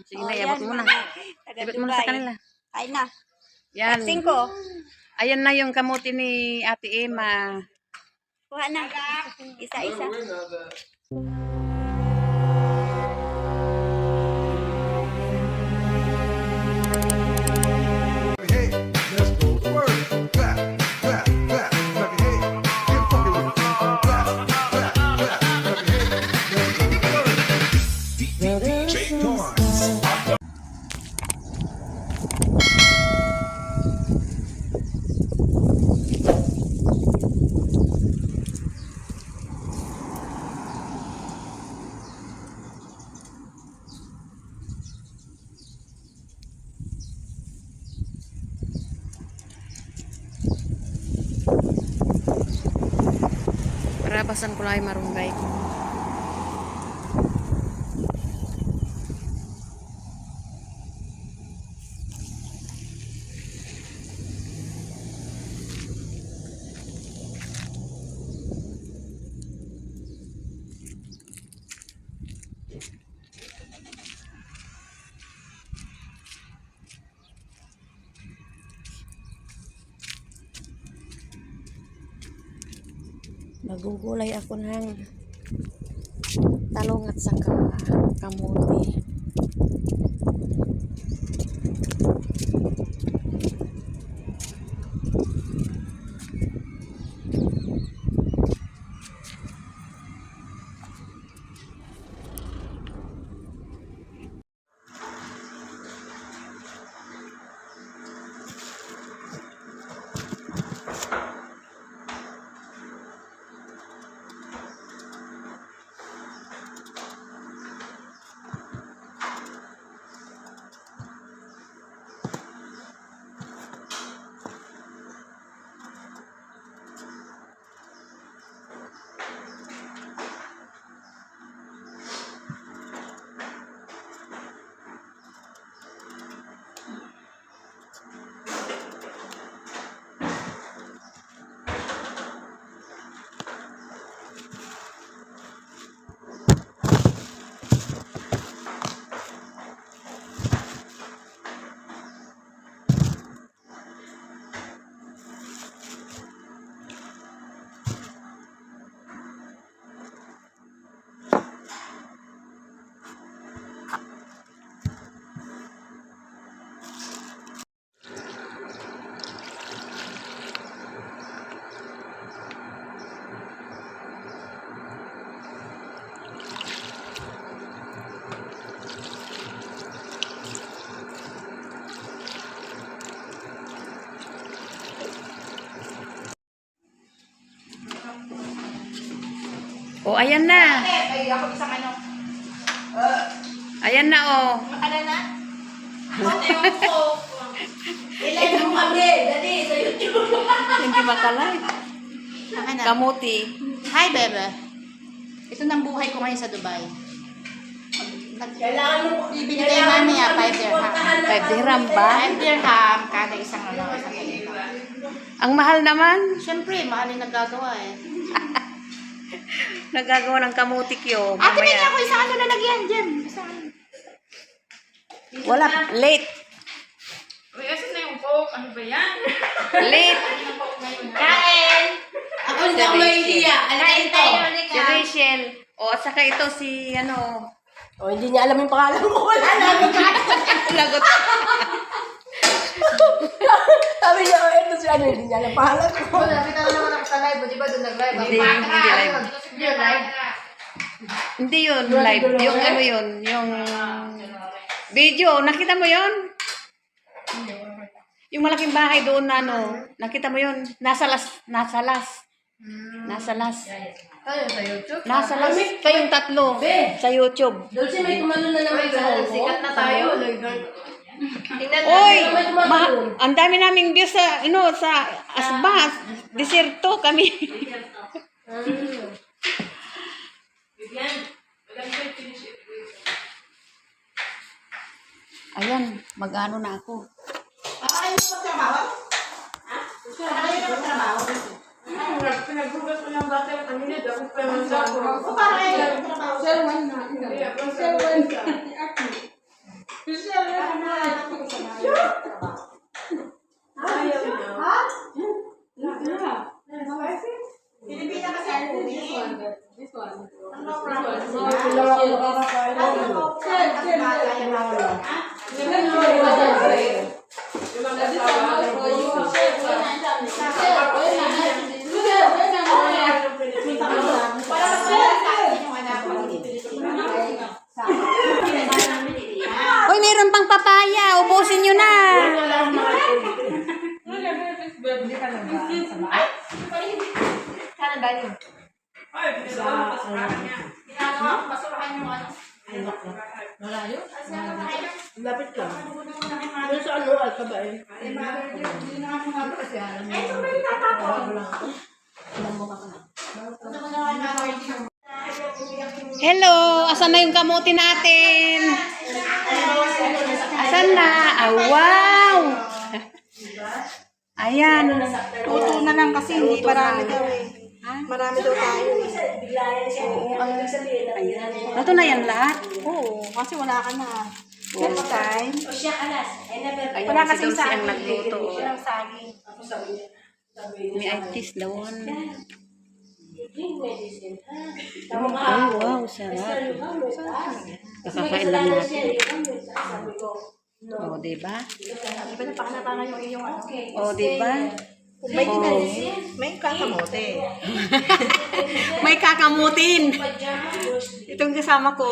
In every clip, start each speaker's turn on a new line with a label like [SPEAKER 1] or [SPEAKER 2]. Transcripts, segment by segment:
[SPEAKER 1] Sige na, iabot mo na. Iabot mo na sa kanila.
[SPEAKER 2] Ay na.
[SPEAKER 1] Yan.
[SPEAKER 2] 5.
[SPEAKER 1] Ayan na yung kamuti ni Ate Emma.
[SPEAKER 2] Kuha na. Isa-isa.
[SPEAKER 1] Parabasan ko lang yung marunggay ko. Magugulay ako ng talong at saka kamuti. Oh, ayan na.
[SPEAKER 2] Ay, ako isang ano.
[SPEAKER 1] Ayan na, oh.
[SPEAKER 2] Ano na? Ewan ko. Ilan mo kami. Dali, sa YouTube.
[SPEAKER 1] Hindi makalive.
[SPEAKER 2] Ano?
[SPEAKER 1] Kamuti.
[SPEAKER 2] Hi, bebe. Ito ng buhay ko ngayon sa Dubai. Kailangan mo. Ibinigay namin 5 dirham.
[SPEAKER 1] 5 dirham ba?
[SPEAKER 2] 5 dirham kada isang ano, isang ganito.
[SPEAKER 1] Ang mahal naman.
[SPEAKER 2] Siyempre, mahal yung nagagawa eh.
[SPEAKER 1] Nagagawa ng kamuti kyo.
[SPEAKER 2] Ate, bigyan
[SPEAKER 1] Mamaya.
[SPEAKER 2] ako isang ano lalagyan, Jem.
[SPEAKER 1] Wala. Late.
[SPEAKER 3] Uy, asan na yung Coke? Ano ba yan?
[SPEAKER 1] Late.
[SPEAKER 2] Kain! Ako hindi ako mahihiya. Kain tayo,
[SPEAKER 1] Si Rachel. O, at saka ito si, ano.
[SPEAKER 2] O, hindi niya alam yung pangalan ko. Wala na.
[SPEAKER 1] Lagot.
[SPEAKER 2] Sabi niya, ito si ano, hindi niya alam pangalan ko.
[SPEAKER 3] Nakita ko naman ako sa live. Di ba doon nag-live?
[SPEAKER 1] Hindi live.
[SPEAKER 3] Hindi live.
[SPEAKER 1] Hindi yun, live. Yung ano yun, yung video. Nakita mo yun? Yung malaking bahay doon na ano, nakita mo yun? Nasa las. Nasa las.
[SPEAKER 3] Tayo sa YouTube.
[SPEAKER 1] Nasa las. Kayong tatlo. Sa YouTube.
[SPEAKER 2] Dulce, may kumano na naman sa hall ko.
[SPEAKER 3] Sikat na tayo. Tingnan
[SPEAKER 1] Oy! Ang dami naming views sa, ano, sa Asbas. Desierto kami. Ayan, mag-ano na ako.
[SPEAKER 2] Ayaw mo magtrabaho? Ha? Ayaw mo magtrabaho?
[SPEAKER 3] Pinagbugas ko ng bata yung kanina. Dapat pa yung mansa ko.
[SPEAKER 2] O para kayo magtrabaho?
[SPEAKER 3] Sir, one na.
[SPEAKER 1] Uy, meron pang papaya. Ubusin nyo na.
[SPEAKER 3] Sana ba yun?
[SPEAKER 2] Lapit ka. Doon sa ano, alkabain.
[SPEAKER 1] Hello, asan na yung kamuti natin? Asan na? Ah, wow! Ayan.
[SPEAKER 4] Tuto na lang kasi hindi marami daw eh. Marami daw tayo eh.
[SPEAKER 1] Ito na yan lahat?
[SPEAKER 4] Oo, kasi wala ka na. Next time,
[SPEAKER 1] Ayan,
[SPEAKER 4] wala
[SPEAKER 1] si
[SPEAKER 4] kasi
[SPEAKER 1] Dulce ang
[SPEAKER 4] saging.
[SPEAKER 1] nagluto. Oh.
[SPEAKER 4] Walang saging.
[SPEAKER 1] May itis doon. Ay, wow, sarap. Kakakain lang natin. O, diba?
[SPEAKER 4] Di ba napakanatangan yung iyong ano?
[SPEAKER 1] O, diba?
[SPEAKER 4] May may kakamote.
[SPEAKER 1] May kakamutin. Itong kasama ko,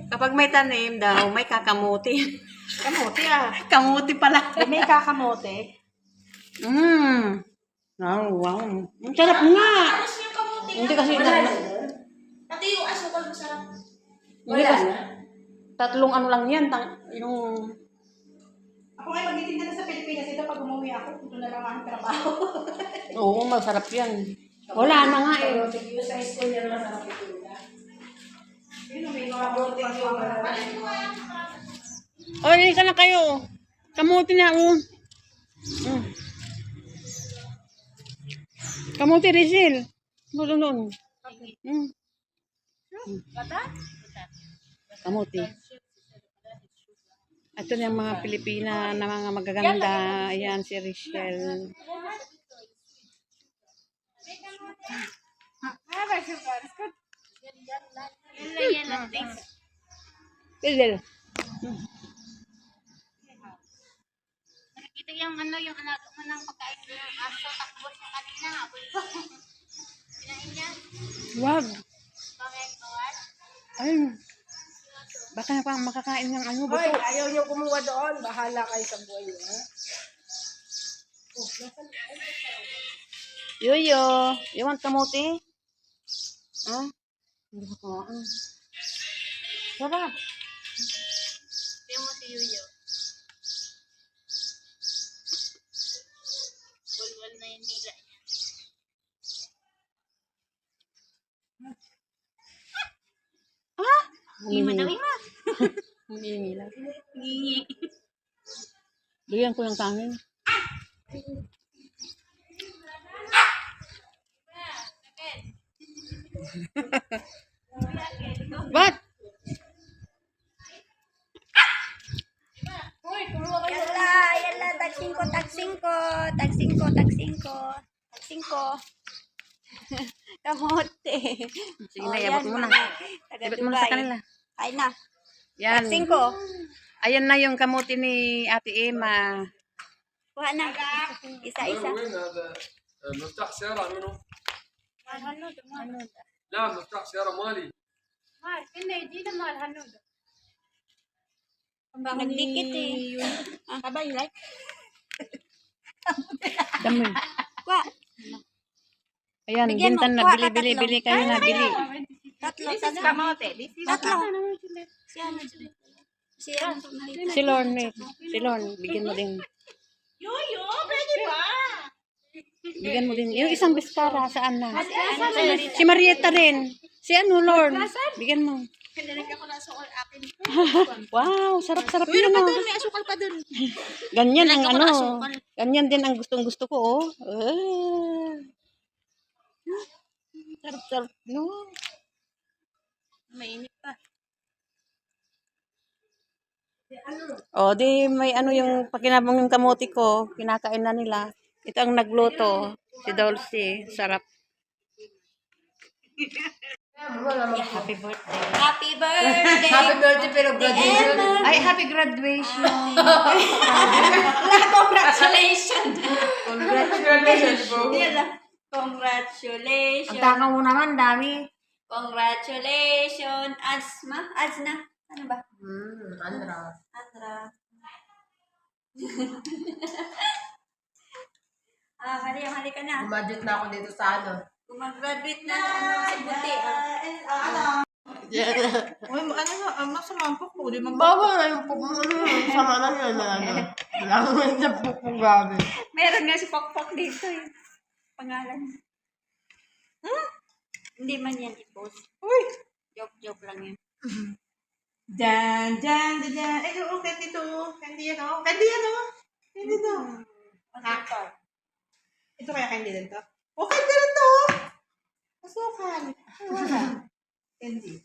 [SPEAKER 1] kapag may tanim daw, may kakamutin.
[SPEAKER 4] Kamote ah.
[SPEAKER 1] Kamuti pala.
[SPEAKER 4] May kakamote.
[SPEAKER 1] Wow, wow. Ang sarap nga. Hindi kasi
[SPEAKER 2] Pati yung asukal masarap.
[SPEAKER 1] Hindi kasi. Tatlong ano lang yan. Yung...
[SPEAKER 4] Ako ngayon magtitinda na sa Pilipinas. Ito pag umuwi ako, ito na lang ang trabaho.
[SPEAKER 1] Oo, masarap yan. Wala na nga eh.
[SPEAKER 2] Yung sa school niya masarap ito.
[SPEAKER 4] Yun, may mga bote yung
[SPEAKER 1] O, isa na kayo. Kamuti na, oh. Kamuti, Rizil. Doon. Kamuti. Ito na yung mga Pilipina na mga magaganda. Ayan, si Richelle. Rizil.
[SPEAKER 2] Nakikita yung ano, yung anak mo ng pagkain ng aso, takbo siya kanina, habol ko. Kinain niya?
[SPEAKER 1] Wag.
[SPEAKER 2] Bakit? Bawal?
[SPEAKER 1] Ay. Baka na pa makakain ng ano.
[SPEAKER 4] Hoy,
[SPEAKER 1] Buto.
[SPEAKER 4] ayaw niyo kumuha doon. Bahala kayo sa buhay niyo. Ha?
[SPEAKER 1] Yoyo. You want kamuti? Ha? Hindi ko kumain. Sarap.
[SPEAKER 2] Tingnan mo si Yuyo. Bulwal na yung dila niya. Ima daw, ima.
[SPEAKER 1] Humihingi lang.
[SPEAKER 2] Ngingi.
[SPEAKER 1] Bigyan ko ng tangin. Ba't?
[SPEAKER 4] Yala, tagsingko. Kamote.
[SPEAKER 1] Sige na, yabot mo na. Yabot mo na sa kanila.
[SPEAKER 4] Ay na.
[SPEAKER 1] Yan.
[SPEAKER 4] Tagsingko.
[SPEAKER 1] Ayan na yung kamuti ni Ate Emma.
[SPEAKER 4] Kuha na. Isa-isa.
[SPEAKER 5] وين هذا مفتاح سيارة منو؟ لا مفتاح سيارة مالي.
[SPEAKER 4] Nagdikit eh. Aba, you like?
[SPEAKER 1] Dami.
[SPEAKER 4] Kuha.
[SPEAKER 1] Ayan,
[SPEAKER 4] Bigyan mo.
[SPEAKER 1] bintan na.
[SPEAKER 4] Kuha
[SPEAKER 1] Bili,
[SPEAKER 4] ka
[SPEAKER 1] bili,
[SPEAKER 4] tatlo.
[SPEAKER 1] bili kayo na. Bili.
[SPEAKER 4] Tatlo. Kamote. Tatlo. Siya.
[SPEAKER 1] Si Lorne. Si Lorne. Bigyan mo din.
[SPEAKER 2] Yuyo, pwede ba?
[SPEAKER 1] Bigyan mo din. Yung isang biskara, saan na? Si Marietta rin. Si ano, Lorne? Bigyan mo.
[SPEAKER 2] Pinalagyan ko na sa akin.
[SPEAKER 1] Wow, sarap-sarap yun. Ano?
[SPEAKER 2] May asukal pa dun.
[SPEAKER 1] Ganyan ang
[SPEAKER 2] Nilagyan ko
[SPEAKER 1] ano.
[SPEAKER 2] ng asukal.
[SPEAKER 1] Ganyan din ang gustong-gusto ko, oh. Sarap-sarap, no?
[SPEAKER 2] Mainit pa.
[SPEAKER 1] O, di may ano yung pakinabang yung kamote ko. Kinakain na nila. Ito ang nagluto. Si Dulce. Sarap. Happy birthday.
[SPEAKER 2] Happy birthday!
[SPEAKER 3] Happy birthday pero graduation.
[SPEAKER 1] Ay, happy graduation.
[SPEAKER 2] Congratulations!
[SPEAKER 3] Congratulations po.
[SPEAKER 2] Congratulations!
[SPEAKER 1] Ang takaw mo naman, dami.
[SPEAKER 2] Congratulations! Ads na. Ano ba?
[SPEAKER 3] Andra.
[SPEAKER 2] Andra. Halika na.
[SPEAKER 3] Gumadjut na ako dito sa ano.
[SPEAKER 2] Gumag-graduate na sa buti.
[SPEAKER 4] Uy, masamampok po. Di
[SPEAKER 3] Bawal na yung puk mo. Sama na yun na ano. Langan na puk mo gabi.
[SPEAKER 2] Meron nga si Pokpok dito eh. Pangalan. Hindi man yan i-post.
[SPEAKER 4] Uy!
[SPEAKER 2] Joke lang yan.
[SPEAKER 4] Jan. Ay, oo, candy to. Candy yan, oh. Candy yan, oh. Candy to. Ito kaya candy din to? Oh, candy rin to. Masukan. Ay, wala. Candy.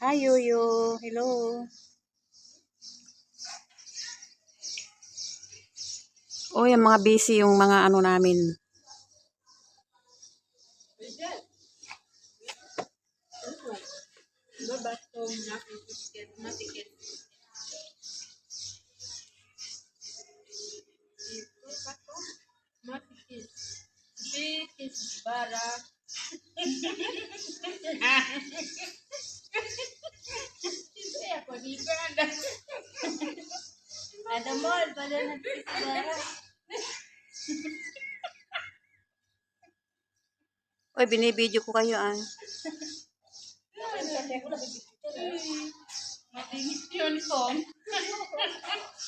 [SPEAKER 1] Hi, Yoyo. Hello. Oh, yung mga busy yung mga ano namin.
[SPEAKER 2] Ada mall, pada nagkisara.
[SPEAKER 1] Oy, binibidyo ko kayo ah.
[SPEAKER 4] Matingit yun ko.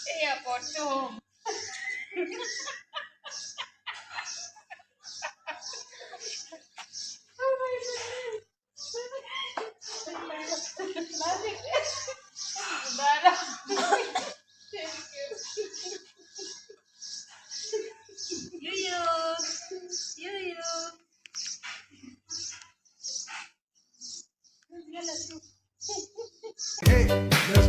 [SPEAKER 4] Kaya po to.
[SPEAKER 6] Hey,